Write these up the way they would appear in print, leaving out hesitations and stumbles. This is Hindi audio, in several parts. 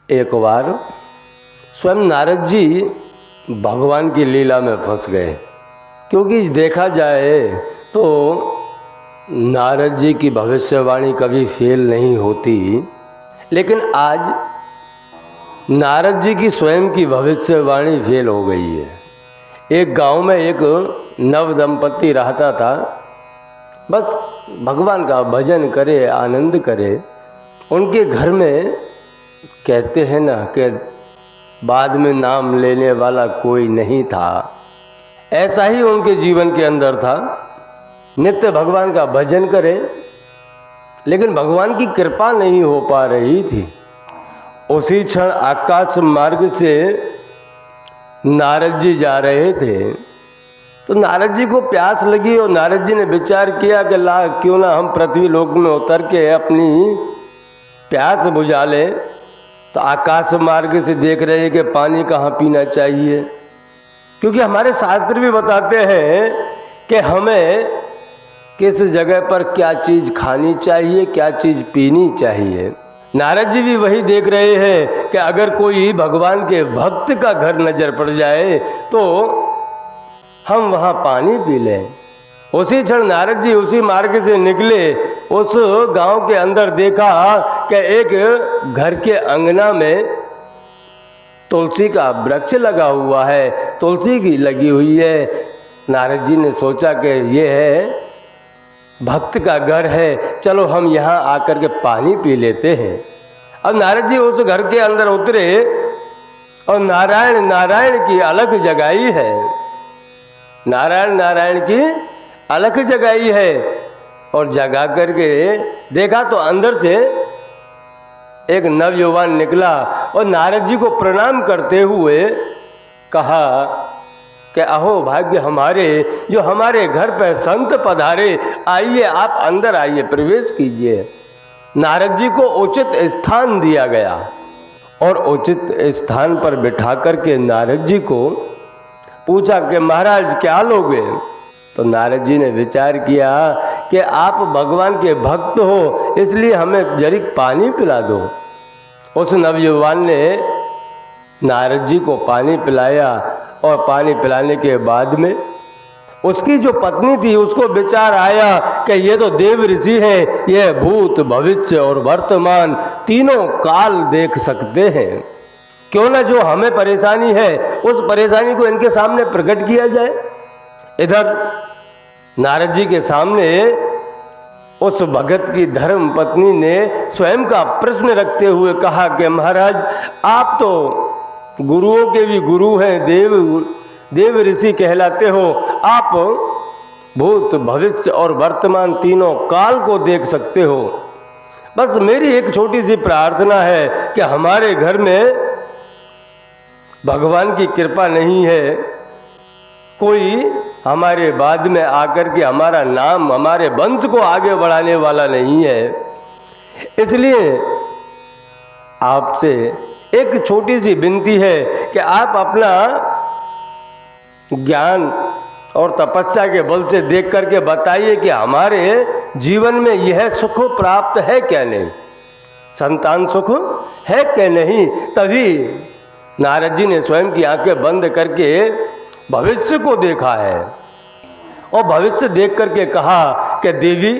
एक बार स्वयं नारद जी भगवान की लीला में फंस गए, क्योंकि देखा जाए तो नारद जी की भविष्यवाणी कभी फेल नहीं होती, लेकिन आज नारद जी की स्वयं की भविष्यवाणी फेल हो गई है। एक गांव में एक नव दंपति रहता था, बस भगवान का भजन करे, आनंद करे। उनके घर में कहते हैं ना कि बाद में नाम लेने वाला कोई नहीं था, ऐसा ही उनके जीवन के अंदर था। नित्य भगवान का भजन करे, लेकिन भगवान की कृपा नहीं हो पा रही थी। उसी क्षण आकाश मार्ग से नारद जी जा रहे थे, तो नारद जी को प्यास लगी और नारद जी ने विचार किया कि ला क्यों ना हम पृथ्वी लोक में उतर के अपनी प्यास बुझा लें। तो आकाश मार्ग से देख रहे हैं कि पानी कहाँ पीना चाहिए, क्योंकि हमारे शास्त्र भी बताते हैं कि हमें किस जगह पर क्या चीज़ खानी चाहिए, क्या चीज़ पीनी चाहिए। नारद जी भी वही देख रहे हैं कि अगर कोई भगवान के भक्त का घर नजर पड़ जाए तो हम वहाँ पानी पी लें। उसी क्षण नारद जी उसी मार्ग से निकले। उस गांव के अंदर देखा कि एक घर के अंगना में तुलसी का वृक्ष लगा हुआ है, तुलसी की लगी हुई है। नारद जी ने सोचा कि ये है भक्त का घर है, चलो हम यहाँ आकर के पानी पी लेते हैं। अब नारद जी उस घर के अंदर उतरे और नारायण नारायण की अलख जगाई है, नारायण नारायण की अलख जगाई है। और जगा करके देखा तो अंदर से एक नवयुवान निकला और नारद जी को प्रणाम करते हुए कहा कि अहो भाग्य हमारे, जो हमारे घर पर संत पधारे, आइए आप अंदर आइए, प्रवेश कीजिए। नारद जी को उचित स्थान दिया गया और उचित स्थान पर बिठा करके नारद जी को पूछा कि महाराज क्या लोगे। तो नारद जी ने विचार किया कि आप भगवान के भक्त हो, इसलिए हमें जरीक पानी पिला दो। उस नवयुवान ने नारद जी को पानी पिलाया और पानी पिलाने के बाद में उसकी जो पत्नी थी उसको विचार आया कि ये तो देव ऋषि हैं, ये भूत भविष्य और वर्तमान तीनों काल देख सकते हैं। क्यों ना जो हमें परेशानी है उस परेशानी को इनके सामने प्रकट किया जाए। इधर नारद जी के सामने उस भगत की धर्म पत्नी ने स्वयं का प्रश्न रखते हुए कहा कि महाराज आप तो गुरुओं के भी गुरु हैं, देव ऋषि कहलाते हो, आप भूत भविष्य और वर्तमान तीनों काल को देख सकते हो। बस मेरी एक छोटी सी प्रार्थना है कि हमारे घर में भगवान की कृपा नहीं है, कोई हमारे बाद में आकर के हमारा नाम, हमारे वंश को आगे बढ़ाने वाला नहीं है, इसलिए आपसे एक छोटी सी विनती है कि आप अपना ज्ञान और तपस्या के बल से देख करके बताइए कि हमारे जीवन में यह सुख प्राप्त है क्या नहीं, संतान सुख है क्या नहीं। तभी नारद जी ने स्वयं की आंखें बंद करके भविष्य को देखा है और भविष्य देख करके कहा कि देवी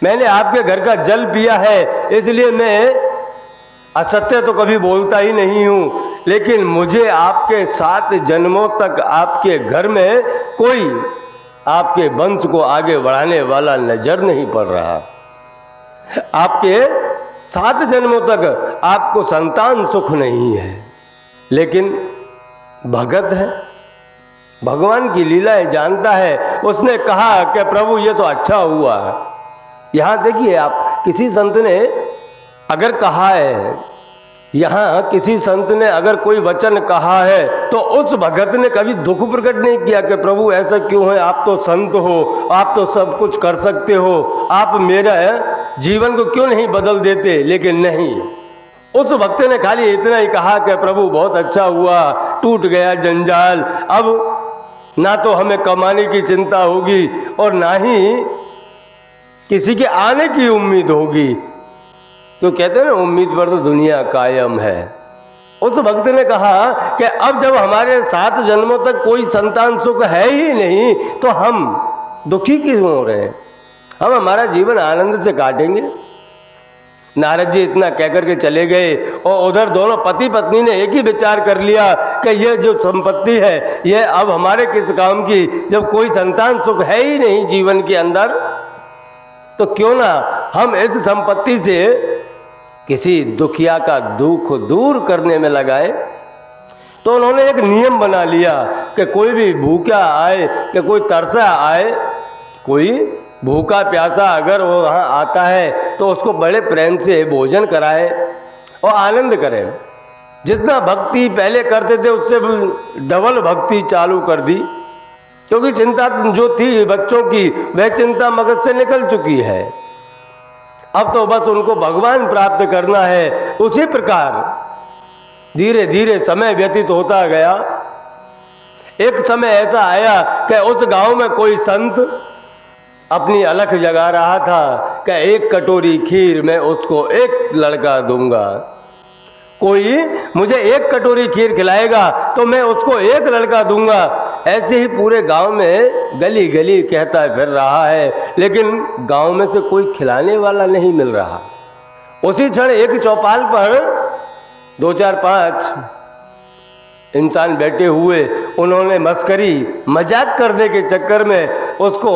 मैंने आपके घर का जल पिया है, इसलिए मैं असत्य तो कभी बोलता ही नहीं हूँ, लेकिन मुझे आपके 7 जन्मों तक आपके घर में कोई आपके वंश को आगे बढ़ाने वाला नजर नहीं पड़ रहा। आपके 7 जन्मों तक आपको संतान सुख नहीं है, लेकिन भगत है, भगवान की लीलाएं जानता है। उसने कहा कि प्रभु ये तो अच्छा हुआ। यहाँ देखिए आप, किसी संत ने अगर कहा है, यहाँ किसी संत ने अगर कोई वचन कहा है तो उस भगत ने कभी दुख प्रकट नहीं किया कि प्रभु ऐसा क्यों है, आप तो संत हो, आप तो सब कुछ कर सकते हो, आप मेरा जीवन को क्यों नहीं बदल देते। लेकिन नहीं, उस भक्त ने खाली इतना ही कहा कि प्रभु बहुत अच्छा हुआ, टूट गया जंजाल, अब ना तो हमें कमाने की चिंता होगी और ना ही किसी के आने की उम्मीद होगी, क्यों कहते हैं ना, उम्मीद पर तो दुनिया कायम है। उस भक्त ने कहा कि अब जब हमारे 7 जन्मों तक कोई संतान सुख है ही नहीं तो हम दुखी क्यों हो रहे हैं, हम हमारा जीवन आनंद से काटेंगे। नारद जी इतना कहकर के चले गए और उधर दोनों पति पत्नी ने एक ही विचार कर लिया कि यह जो संपत्ति है यह अब हमारे किस काम की, जब कोई संतान सुख है ही नहीं जीवन के अंदर, तो क्यों ना हम इस संपत्ति से किसी दुखिया का दुख दूर करने में लगाए। तो उन्होंने एक नियम बना लिया कि कोई भी भूखा आए, कि कोई तरसा आए, कोई भूखा प्यासा अगर वो वहाँ आता है तो उसको बड़े प्रेम से भोजन कराए और आनंद करें। जितना भक्ति पहले करते थे उससे डबल भक्ति चालू कर दी, क्योंकि चिंता जो थी बच्चों की वह चिंता मगज से निकल चुकी है। अब तो बस उनको भगवान प्राप्त करना है। उसी प्रकार धीरे धीरे समय व्यतीत होता गया। एक समय ऐसा आया कि उस गांव में कोई संत अपनी अलख जगा रहा था कि 1 कटोरी खीर मैं उसको एक लड़का दूंगा, कोई मुझे 1 कटोरी खीर खिलाएगा तो मैं उसको 1 लड़का दूंगा। ऐसे ही पूरे गांव में गली गली कहता फिर रहा है, लेकिन गांव में से कोई खिलाने वाला नहीं मिल रहा। उसी क्षण एक चौपाल पर 2 4 5 इंसान बैठे हुए, उन्होंने मस्करी मजाक करने के चक्कर में उसको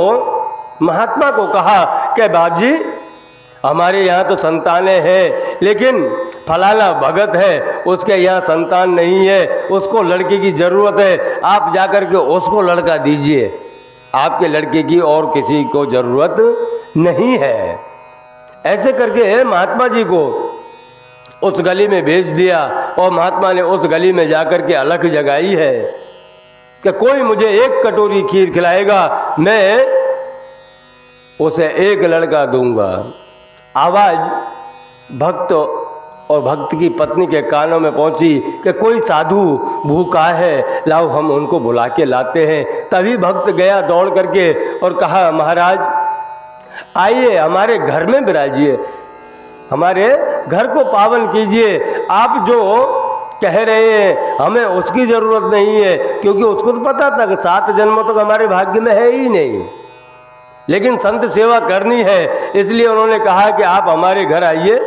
महात्मा को कहा कि बाप जी हमारे यहाँ तो संतानें हैं, लेकिन फलाना भगत है उसके यहाँ संतान नहीं है, उसको लड़के की ज़रूरत है, आप जाकर के उसको लड़का दीजिए, आपके लड़के की और किसी को ज़रूरत नहीं है। ऐसे करके महात्मा जी को उस गली में भेज दिया और महात्मा ने उस गली में जाकर के अलख जगाई है कि कोई मुझे 1 कटोरी खीर खिलाएगा मैं उसे 1 लड़का दूंगा। आवाज़ भक्त और भक्त की पत्नी के कानों में पहुंची कि कोई साधु भूखा है, लाओ हम उनको बुला के लाते हैं। तभी भक्त गया दौड़ करके और कहा, महाराज आइए हमारे घर में विराजिए, हमारे घर को पावन कीजिए। आप जो कह रहे हैं हमें उसकी ज़रूरत नहीं है, क्योंकि उसको तो पता था कि 7 जन्मों तक हमारे भाग्य में है ही नहीं, लेकिन संत सेवा करनी है, इसलिए उन्होंने कहा कि आप हमारे घर आइए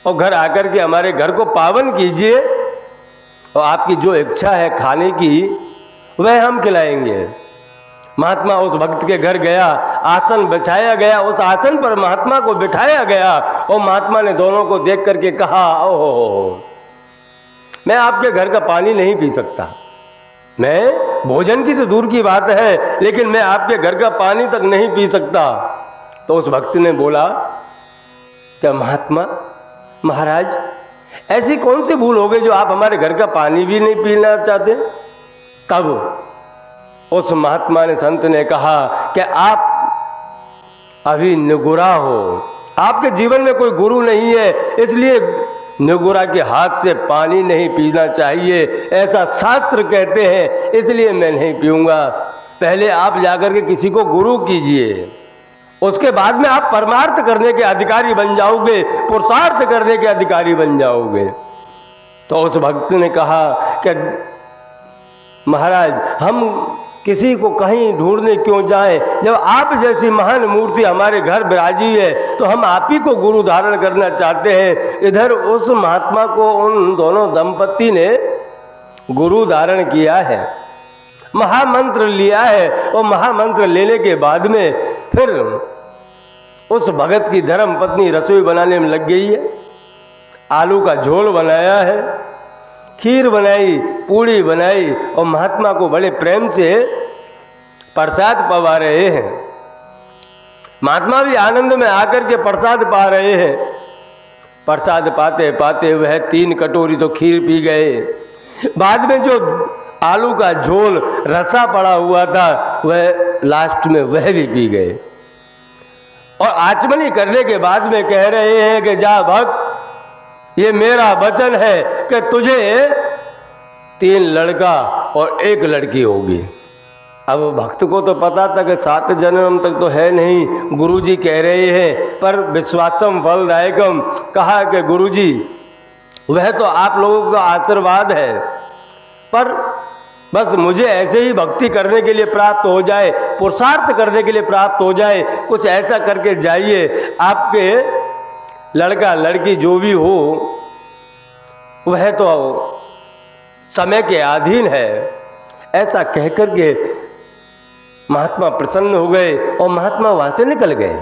और घर आकर के हमारे घर को पावन कीजिए और आपकी जो इच्छा है खाने की वह हम खिलाएंगे। महात्मा उस भक्त के घर गया, आसन बिछाया गया, उस आसन पर महात्मा को बिठाया गया और महात्मा ने दोनों को देख करके कहा, ओहो मैं आपके घर का पानी नहीं पी सकता, मैं भोजन की तो दूर की बात है, लेकिन मैं आपके घर का पानी तक नहीं पी सकता। तो उस भक्त ने बोला क्या महात्मा महाराज ऐसी कौन सी भूल हो गई जो आप हमारे घर का पानी भी नहीं पीना चाहते। तब उस महात्मा ने संत ने कहा कि आप अभी निगुरा हो, आपके जीवन में कोई गुरु नहीं है, इसलिए निगुरा के हाथ से पानी नहीं पीना चाहिए, ऐसा शास्त्र कहते हैं, इसलिए मैं नहीं पीऊँगा। पहले आप जाकर के किसी को गुरु कीजिए, उसके बाद में आप परमार्थ करने के अधिकारी बन जाओगे, पुरुषार्थ करने के अधिकारी बन जाओगे। तो उस भक्त ने कहा कि महाराज हम किसी को कहीं ढूंढने क्यों जाएं, जब आप जैसी महान मूर्ति हमारे घर विराजी है तो हम आप ही को गुरु धारण करना चाहते हैं। इधर उस महात्मा को उन दोनों दंपति ने गुरु धारण किया है, महामंत्र लिया है और महामंत्र लेने के बाद में फिर उस भगत की धर्म पत्नी रसोई बनाने में लग गई है। आलू का झोल बनाया है, खीर बनाई, पूड़ी बनाई और महात्मा को बड़े प्रेम से प्रसाद पवा रहे हैं। महात्मा भी आनंद में आकर के प्रसाद पा रहे हैं। प्रसाद पाते पाते वह 3 कटोरी तो खीर पी गए, बाद में जो आलू का झोल रसा पड़ा हुआ था वह लास्ट में वह भी पी गए और आचमनी करने के बाद में कह रहे हैं कि जा भक्त, ये मेरा वचन है कि तुझे 3 लड़का और 1 लड़की होगी। अब भक्त को तो पता था कि 7 जन्म तक तो है नहीं, गुरुजी कह रहे हैं, पर विश्वासम फलदायकम, कहा कि गुरुजी वह तो आप लोगों का आशीर्वाद है, पर बस मुझे ऐसे ही भक्ति करने के लिए प्राप्त हो जाए, पुरुषार्थ करने के लिए प्राप्त हो जाए, कुछ ऐसा करके जाइए, आपके लड़का लड़की जो भी हो वह तो समय के अधीन है। ऐसा कहकर के महात्मा प्रसन्न हो गए और महात्मा वहां से निकल गए।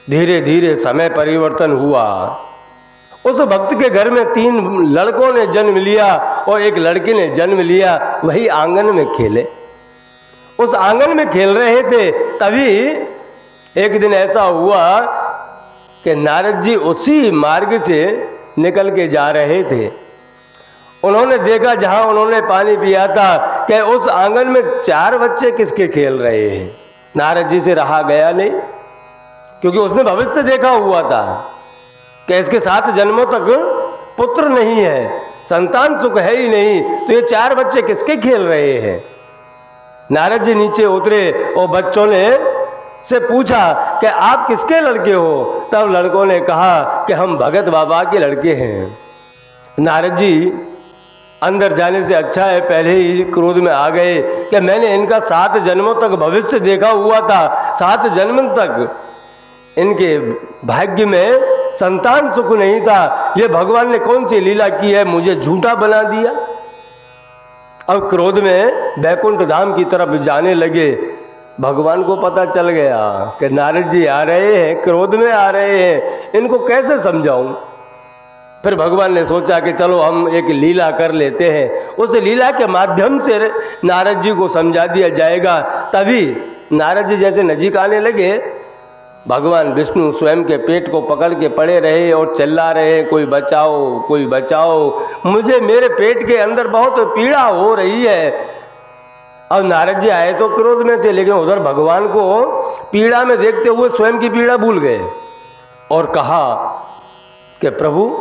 धीरे धीरे समय परिवर्तन हुआ। उस भक्त के घर में 3 लड़कों ने जन्म लिया और एक लड़की ने जन्म लिया। वही आंगन में खेले, उस आंगन में खेल रहे थे। तभी एक दिन ऐसा हुआ कि नारद जी उसी मार्ग से निकल के जा रहे थे। उन्होंने देखा जहां उन्होंने पानी पिया था कि उस आंगन में 4 बच्चे किसके खेल रहे हैं। नारद जी से रहा गया नहीं, क्योंकि उसने भविष्य देखा हुआ था कि इसके 7 जन्मों तक पुत्र नहीं है, संतान सुख है ही नहीं, तो ये 4 बच्चे किसके खेल रहे हैं। नारद जी नीचे उतरे और बच्चों ने से पूछा कि आप किसके लड़के हो। तब लड़कों ने कहा कि हम भगत बाबा के लड़के हैं। नारद जी अंदर जाने से अच्छा है पहले ही क्रोध में आ गए कि मैंने इनका 7 जन्मों तक भविष्य देखा हुआ था, 7 जन्म तक इनके भाग्य में संतान सुख नहीं था। ये भगवान ने कौन सी लीला की है, मुझे झूठा बना दिया। अब क्रोध में बैकुंठ धाम की तरफ जाने लगे। भगवान को पता चल गया कि नारद जी आ रहे हैं, क्रोध में आ रहे हैं, इनको कैसे समझाऊं। फिर भगवान ने सोचा कि चलो हम एक लीला कर लेते हैं, उस लीला के माध्यम से नारद जी को समझा दिया जाएगा। तभी नारद जी जैसे नजीक आने लगे, भगवान विष्णु स्वयं के पेट को पकड़ के पड़े रहे और चिल्ला रहे, कोई बचाओ, कोई बचाओ, मुझे मेरे पेट के अंदर बहुत पीड़ा हो रही है। अब नारद जी आए तो क्रोध में थे, लेकिन उधर भगवान को पीड़ा में देखते हुए स्वयं की पीड़ा भूल गए और कहा कि प्रभु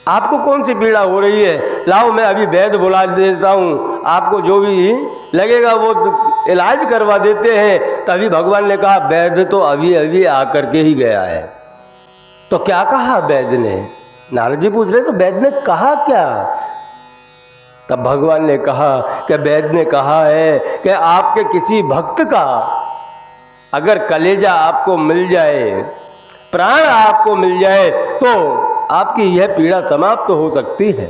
आपको कौन सी पीड़ा हो रही है, लाओ मैं अभी वैद्य बुला देता हूँ, आपको जो भी लगेगा वो इलाज करवा देते हैं। तभी भगवान ने कहा वैद्य तो अभी अभी आकर के ही गया है। तो क्या कहा वैद्य ने, नारद जी पूछ रहे तो वैद्य ने कहा क्या। तब भगवान ने कहा कि वैद्य ने कहा है कि आपके किसी भक्त का अगर कलेजा आपको मिल जाए, प्राण आपको मिल जाए, तो आपकी यह पीड़ा समाप्त हो सकती है।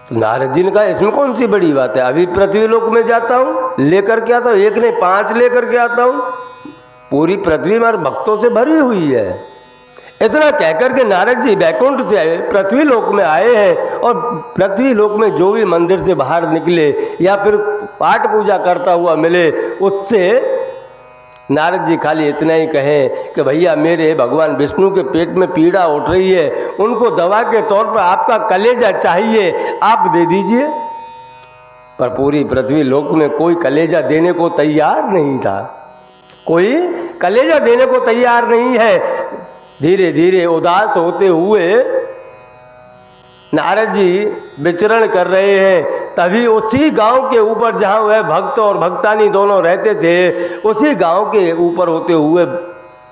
तो नारद जी ने कहा इसमें कौन सी बड़ी बात है, अभी पृथ्वी लोक में जाता हूँ, लेकर के आता हूँ, 1 नहीं 5 लेकर के आता हूँ, पूरी पृथ्वी हमारे भक्तों से भरी हुई है। इतना कहकर के नारद जी बैकुंठ से पृथ्वी लोक में आए हैं और पृथ्वी लोक में जो भी मंदिर से बाहर निकले या फिर पाठ पूजा करता हुआ मिले, उससे नारद जी खाली इतना ही कहें कि भैया मेरे भगवान विष्णु के पेट में पीड़ा उठ रही है, उनको दवा के तौर पर आपका कलेजा चाहिए, आप दे दीजिए। पर पूरी पृथ्वी लोक में कोई कलेजा देने को तैयार नहीं था, कोई कलेजा देने को तैयार नहीं है। धीरे धीरे उदास होते हुए नारद जी विचरण कर रहे हैं। तभी उसी गांव के ऊपर जहां वह भक्त और भक्तानी दोनों रहते थे, उसी गांव के ऊपर होते हुए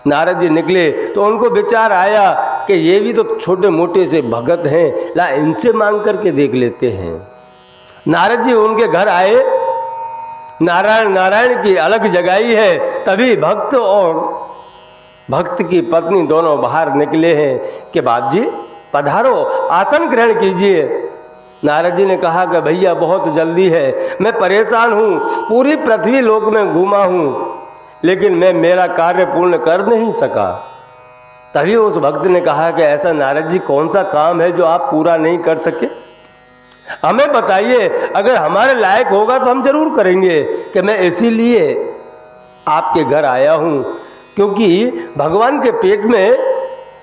नारद जी निकले तो उनको विचार आया कि ये भी तो छोटे मोटे से भगत हैं, ला इनसे मांग करके देख लेते हैं। नारद जी उनके घर आए, नारायण नारायण की अलग जगाई है। तभी भक्त और भक्त की पत्नी दोनों बाहर निकले हैं कि बाप जी पधारो, आसन ग्रहण कीजिए। नारद जी ने कहा कि भैया बहुत जल्दी है, मैं परेशान हूँ, पूरी पृथ्वी लोक में घूमा हूँ, लेकिन मैं मेरा कार्य पूर्ण कर नहीं सका। तभी उस भक्त ने कहा कि ऐसा नारद जी कौन सा काम है जो आप पूरा नहीं कर सके, हमें बताइए, अगर हमारे लायक होगा तो हम जरूर करेंगे। कि मैं इसीलिए आपके घर आया हूँ क्योंकि भगवान के पेट में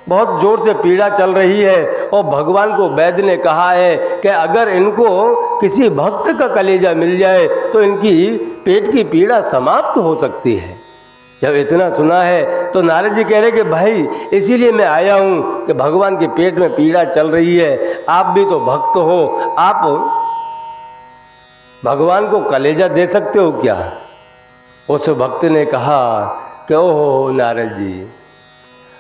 बहुत जोर से पीड़ा चल रही है और भगवान को वैद्य ने कहा है कि अगर इनको किसी भक्त का कलेजा मिल जाए तो इनकी पेट की पीड़ा समाप्त हो सकती है। जब इतना सुना है तो नारद जी कह रहे कि भाई इसीलिए मैं आया हूँ कि भगवान के पेट में पीड़ा चल रही है, आप भी तो भक्त हो, आप भगवान को कलेजा दे सकते हो क्या। उस भक्त ने कहा कि ओहो नारद जी,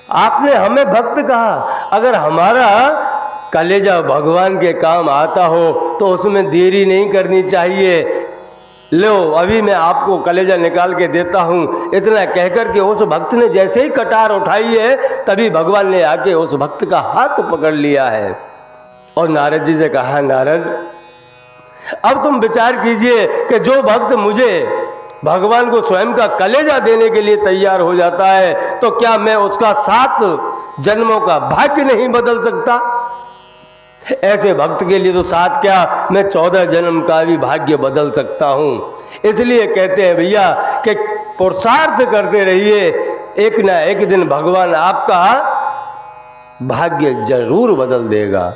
आपने हमें भक्त कहा, अगर हमारा कलेजा भगवान के काम आता हो तो उसमें देरी नहीं करनी चाहिए। लो अभी मैं आपको कलेजा निकाल के देता हूँ। इतना कहकर के उस भक्त ने जैसे ही कटार उठाई है तभी भगवान ने आके उस भक्त का हाथ पकड़ लिया है और नारद जी से कहा, नारद अब तुम विचार कीजिए कि जो भक्त मुझे भगवान को स्वयं का कलेजा देने के लिए तैयार हो जाता है तो क्या मैं उसका 7 जन्मों का भाग्य नहीं बदल सकता? ऐसे भक्त के लिए तो 7 क्या, मैं 14 जन्म का भी भाग्य बदल सकता हूं। इसलिए कहते हैं भैया कि पुरुषार्थ करते रहिए, एक ना एक दिन भगवान आपका भाग्य जरूर बदल देगा।